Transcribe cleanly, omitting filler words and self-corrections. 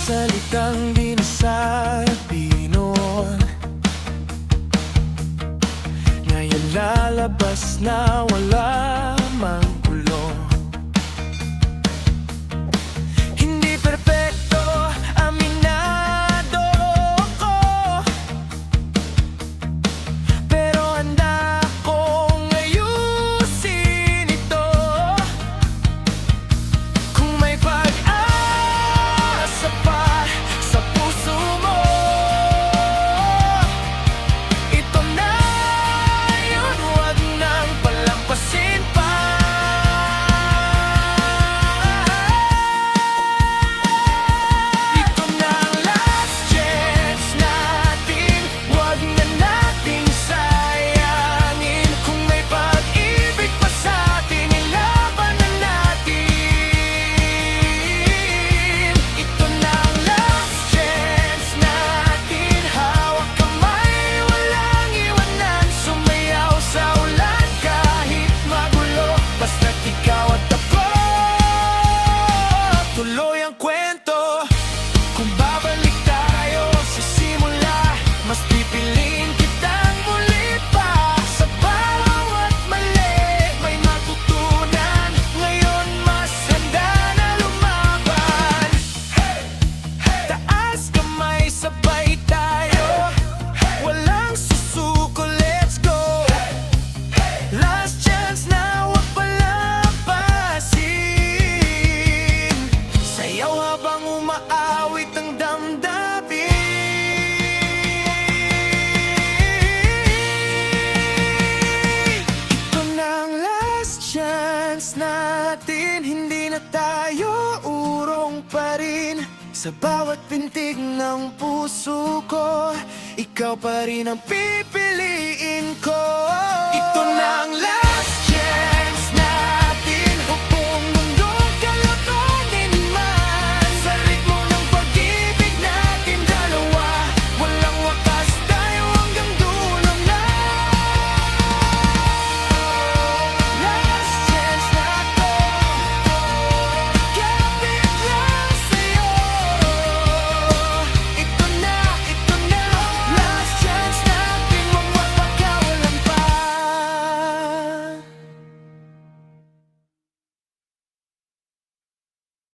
salitang di nasabi noon, ngayon lalabas na wala mang gulo. Hindi perpekto, aminado ko, pero handa akong ayusin ito. Kung may pag-asa pa sa puso mo, ito na yun, huwag nang palampasin pa. Ito na ang last chance natin, huwag na nating sayangin. Kung may pag-ibig pa sa atin, ilaban na natin. Ito na ang last chance natin, hawak kamay, walang iwanan. Sumayaw sa ulan kahit magulo, basta't ikaw at ako. Tuloy ang kwento. Kung babalik tayo sa simula, mas pipiliin kitang muli pa. Sa bawat mali may matutunan, ngayon mas handa na lumaban. Taas kamay, sabay tayo, walang susuko, let's go. Last chance na, huwag palampasin. Sayaw habang umaawit ang damdamin. Ito na ang last chance natin, hindi na tayo urong pa rin. Sa bawat pintig ng puso ko, ikaw pa rin ang pipiliin ko. Ito na ang last